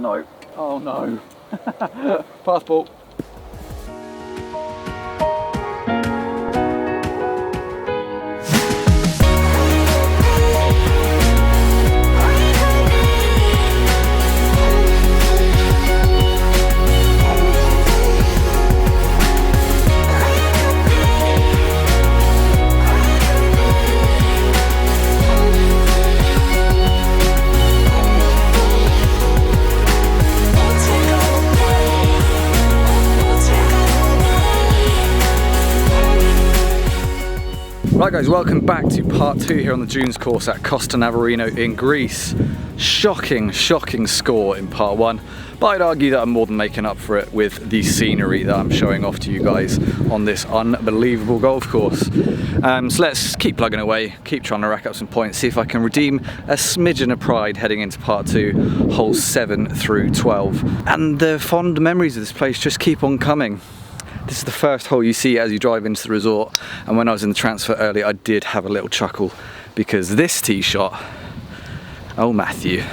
No. Oh no. Passport. Right guys, welcome back to part 2 here on the Dunes course at Costa Navarino in Greece. Shocking score in part 1, but I'd argue that I'm more than making up for it with the scenery that I'm showing off to you guys on this unbelievable golf course. So let's keep plugging away, keep trying to rack up some points, see if I can redeem a smidgen of pride heading into part 2, holes 7 through 12. And the fond memories of this place just keep on coming. This is the first hole you see as you drive into the resort, and when I was in the transfer earlier I did have a little chuckle because this tee shot, oh Matthew,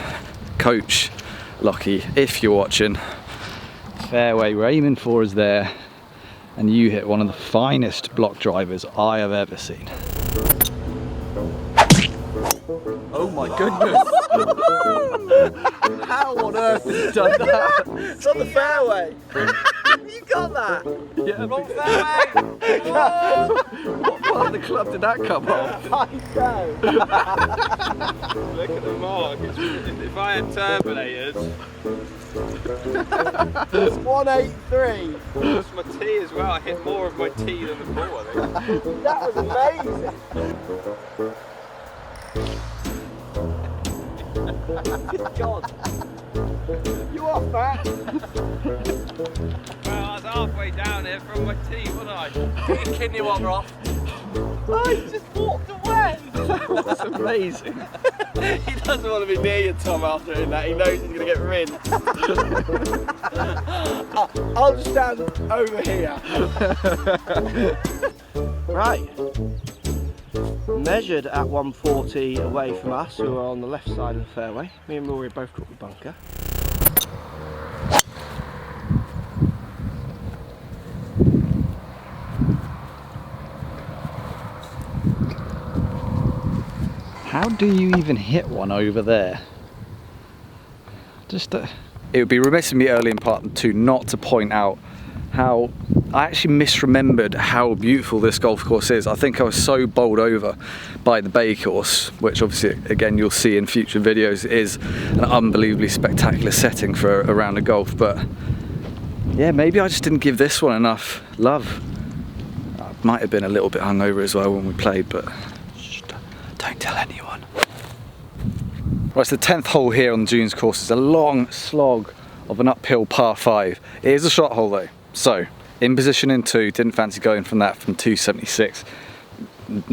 coach, Lockie, if you're watching, fairway we're aiming for is there, and you hit one of the finest block drivers I have ever seen. Oh my goodness! How on earth have you done that? It's on the fairway! You got that? Yeah, wrong fairway! What part of the club did that come off? I know! Look at the mark. If I had turbulators. It's 183! That's my tee as well. I hit more of my tee than the ball, I think. That was amazing! Good God! You are fat! Well, I was halfway down here from my tee, wasn't I? Get your kidney water off! Oh, he just walked away! That's amazing. He doesn't want to be near you, Tom, after doing that. He knows he's going to get rinsed. I'll just stand over here. Right. Measured at 140 away from us, who are on the left side of the fairway. Me and Rory both got the bunker. How do you even hit one over there? Just it would be remiss of me early in part 2 not to point out how I actually misremembered how beautiful this golf course is. I think I was so bowled over by the Bay course, which obviously again you'll see in future videos is an unbelievably spectacular setting for a round of golf, but yeah, maybe I just didn't give this one enough love. I might have been a little bit hungover as well when we played, but don't tell anyone. Right, so the 10th hole here on the Dunes course is a long slog of an uphill par 5. It is a shot hole though, so in position in 2, didn't fancy going from 276,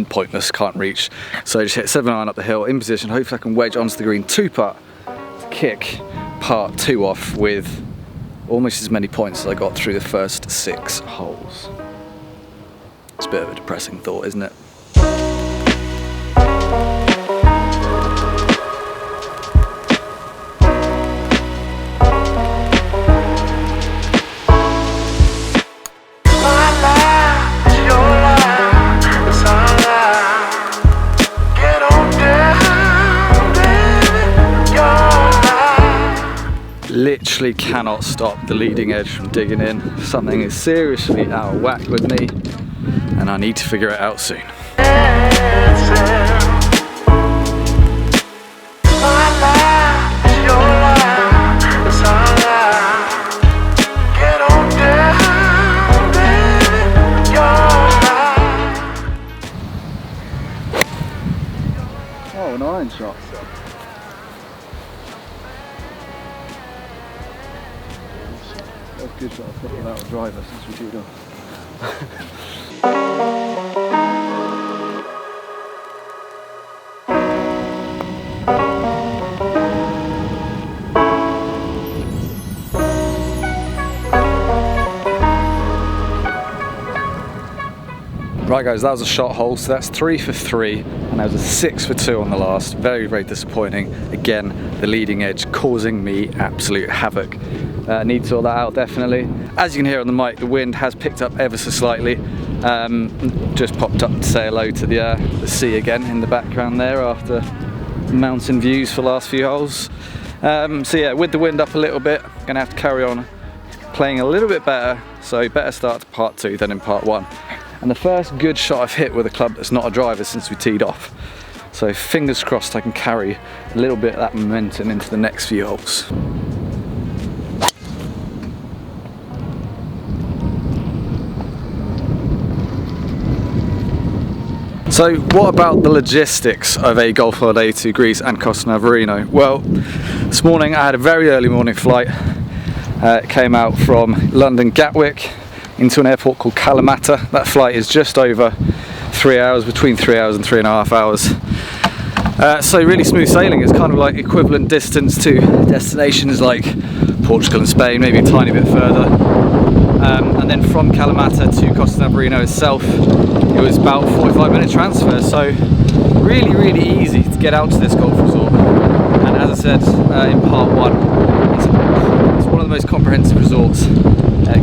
pointless, can't reach, so just hit 7 iron up the hill in position. Hopefully I can wedge onto the green 2-putt to kick part 2 off with almost as many points as I got through the first 6 holes. It's a bit of a depressing thought, isn't it? Literally cannot stop the leading edge from digging in. Something is seriously out of whack with me, and I need to figure it out soon. Oh, an iron shot. That's good shot. I've put without a driver since we teed off. Right guys, that was a shot hole, so that's 3 for 3, and that was a 6 for 2 on the last. Very, very disappointing. Again, the leading edge causing me absolute havoc. Need to sort that out, definitely. As you can hear on the mic, the wind has picked up ever so slightly. Just popped up to say hello to the sea again in the background there after mountain views for the last few holes. So yeah, with the wind up a little bit, gonna have to carry on playing a little bit better, so better start to part 2 than in part 1. And the first good shot I've hit with a club that's not a driver since we teed off. So fingers crossed I can carry a little bit of that momentum into the next few holes. So what about the logistics of a golf holiday to Greece and Costa Navarino? Well, this morning I had a very early morning flight. It came out from London Gatwick into an airport called Kalamata. That flight is just over 3 hours, between 3 hours and 3.5 hours. So really smooth sailing. It's kind of like equivalent distance to destinations like Portugal and Spain, maybe a tiny bit further. And then from Kalamata to Costa Navarino itself, it was about 45-minute transfer. So really, really easy to get out to this golf resort. And as I said in part 1, it's one of the most comprehensive resorts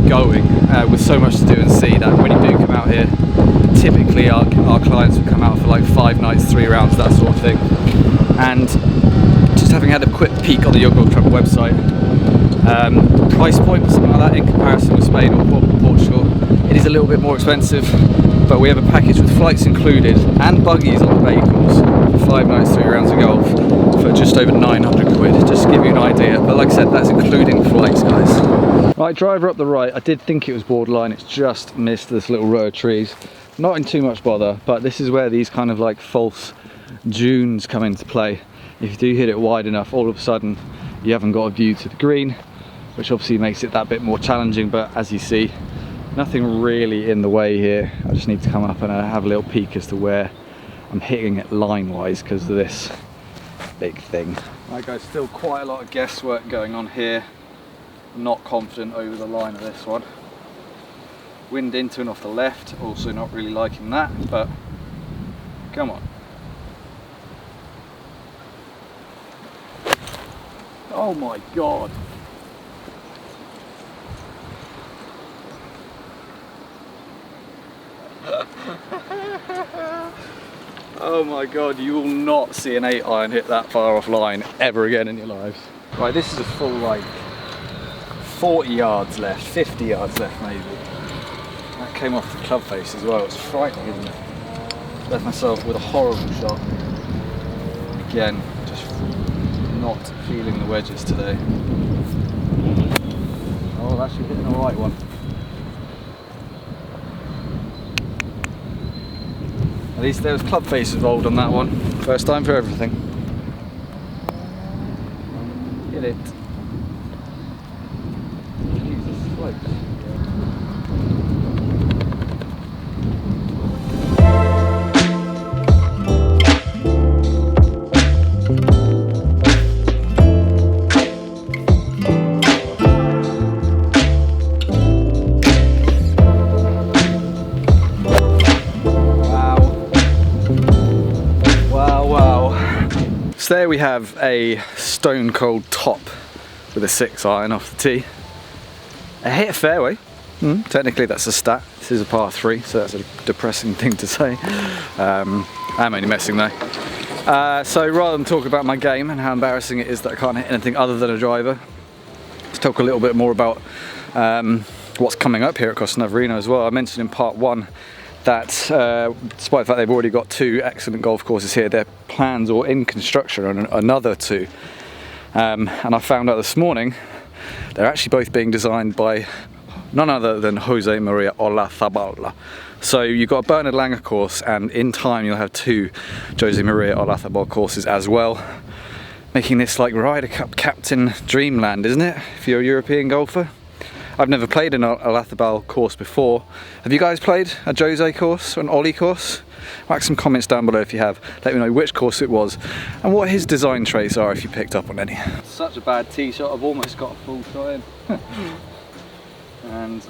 going, with so much to do and see, that when you do come out here, typically our clients will come out for like 5 nights, 3 rounds, that sort of thing. And just having had a quick peek on the Yoga Golf Travel website, price point for something like that in comparison with Spain or Portugal, it is a little bit more expensive, but we have a package with flights included and buggies on the vehicles for 5 nights, 3 rounds of golf for just over 900 quid, just to give you an idea. But like I said, that's including flights, guys. Right, driver up the right, I did think it was borderline, it's just missed this little row of trees. Not in too much bother, but this is where these kind of like false dunes come into play. If you do hit it wide enough, all of a sudden you haven't got a view to the green, which obviously makes it that bit more challenging. But as you see, nothing really in the way here. I just need to come up and have a little peek as to where I'm hitting it line wise because of this big thing. Right guys, still quite a lot of guesswork going on here. Not confident over the line of this one. Wind into and off the left, also not really liking that, but come on. Oh my god. Oh my god, you will not see an 8 iron hit that far off line ever again in your lives. Right, this is a full like 40 yards left, 50 yards left maybe. That came off the club face as well. It's frightening, isn't it? Left myself with a horrible shot. Again, just not feeling the wedges today. Oh, I'm actually hitting the right one. At least there was club face involved on that one. First time for everything. Hit it. Jesus, close. So there we have a stone cold top with a 6 iron off the tee. I hit a fairway. Technically that's a stat. This is a par 3, so that's a depressing thing to say. I'm only messing though. So rather than talk about my game and how embarrassing it is that I can't hit anything other than a driver, let's talk a little bit more about what's coming up here at Costa Navarino as well. I mentioned in part 1 that despite the fact they've already got 2 excellent golf courses here, their plans or in construction on another 2. And I found out this morning they're actually both being designed by none other than Maria Olazabal. So you've got a Bernhard Langer course, and in time you'll have 2 Maria Olazabal courses as well, making this like Ryder Cup captain dreamland, isn't it, if you're a European golfer? I've never played an Olazabal course before. Have you guys played a Jose course or an Ollie course? Whack some comments down below if you have. Let me know which course it was and what his design traits are if you picked up on any. Such a bad tee shot, I've almost got a full shot in. And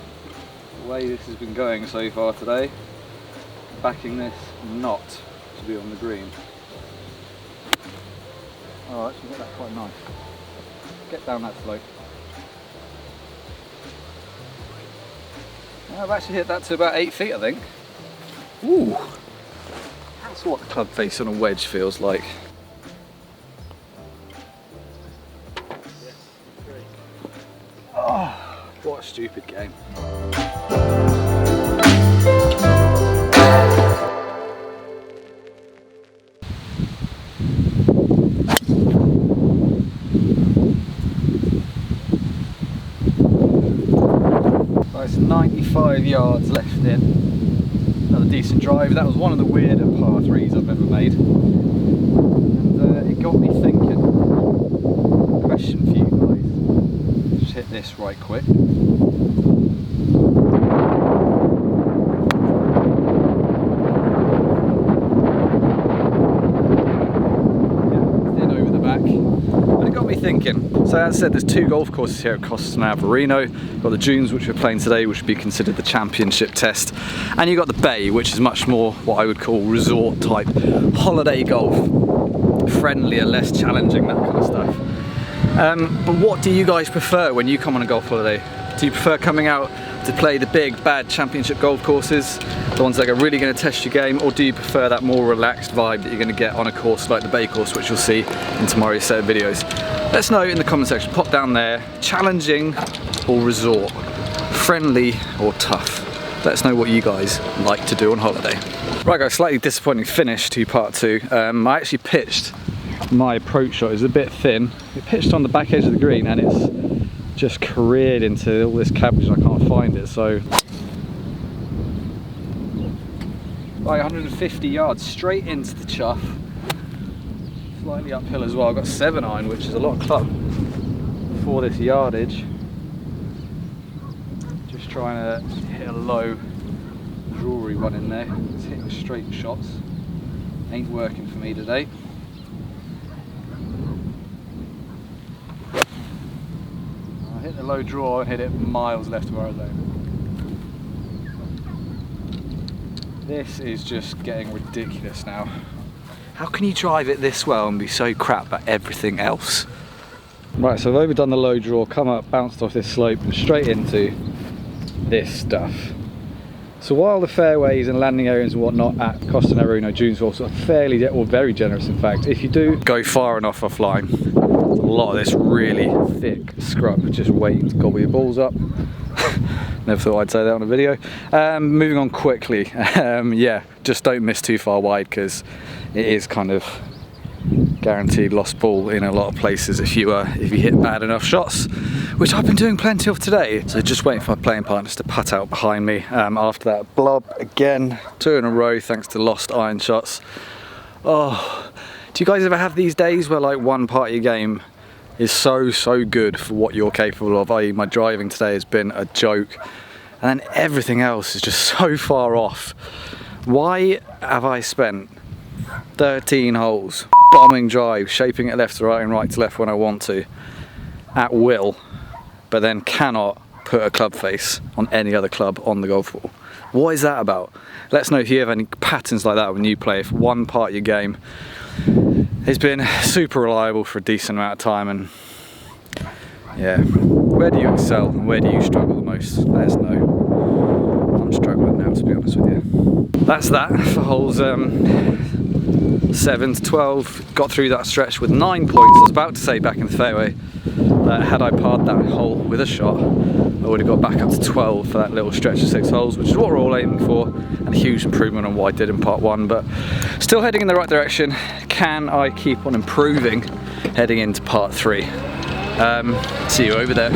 the way this has been going so far today, backing this not to be on the green. Oh, actually got that quite nice. Get down that slope. I've actually hit that to about 8 feet, I think. Ooh, that's what the club face on a wedge feels like. Oh, what a stupid game. It's 95 yards left in. Another decent drive. That was one of the weirder par 3s I've ever made. And it got me thinking. Question for you guys. Just hit this right quick. Thin over the back. But it got me thinking. So as I said, there's 2 golf courses here at Costa Navarino. You've got the Dunes, which we're playing today, which would be considered the championship test. And you've got the Bay, which is much more what I would call resort type holiday golf. Friendlier, less challenging, that kind of stuff. But what do you guys prefer when you come on a golf holiday? Do you prefer coming out to play the big, bad championship golf courses, the ones that are really going to test your game, or do you prefer that more relaxed vibe that you're going to get on a course like the Bay course, which you'll see in tomorrow's set of videos? Let us know in the comment section. Pop down there. Challenging or resort? Friendly or tough? Let us know what you guys like to do on holiday. Right guys, slightly disappointing finish to part 2. I actually pitched my approach shot. It's a bit thin. It pitched on the back edge of the green and it's just careered into all this cabbage and I can't find it. So like 150 yards straight into the chuff. Slightly uphill as well. I've got 7 iron, which is a lot of club for this yardage. Just trying to hit a low Rory one in there. It's hitting straight shots. Ain't working for me today. I hit the low draw and hit it miles left of where I was aiming. This is just getting ridiculous now. How can you drive it this well and be so crap at everything else? Right, so I've overdone the low draw, come up, bounced off this slope and straight into this stuff. So while the fairways and landing areas and whatnot at Costa Navarino Dunes are fairly, or very generous in fact, if you do go far enough offline, a lot of this really thick scrub just waiting to gobble your balls up. Never thought I'd say that on a video. Moving on quickly, yeah, just don't miss too far wide because it is kind of guaranteed lost ball in a lot of places if you hit bad enough shots, which I've been doing plenty of today. So just waiting for my playing partners to putt out behind me. After that blob again, 2 in a row thanks to lost iron shots. Oh, do you guys ever have these days where like one part of your game is so good for what you're capable of? I.e. my driving today has been a joke and then everything else is just so far off. Why have I spent 13 holes bombing drive, shaping it left to right and right to left when I want to at will, but then cannot put a club face on any other club on the golf ball? What is that about? Let us know if you have any patterns like that when you play. If one part of your game has been super reliable for a decent amount of time, and yeah, where do you excel and where do you struggle the most? Let us know. I'm struggling now, to be honest with you. That's that for holes 7 to 12. Got through that stretch with 9 points. I was about to say back in the fairway that had I parred that hole with a shot, I would have got back up to 12 for that little stretch of 6 holes, which is what we're all aiming for, and a huge improvement on what I did in part 1, but still heading in the right direction. Can I keep on improving heading into part 3? See you over there.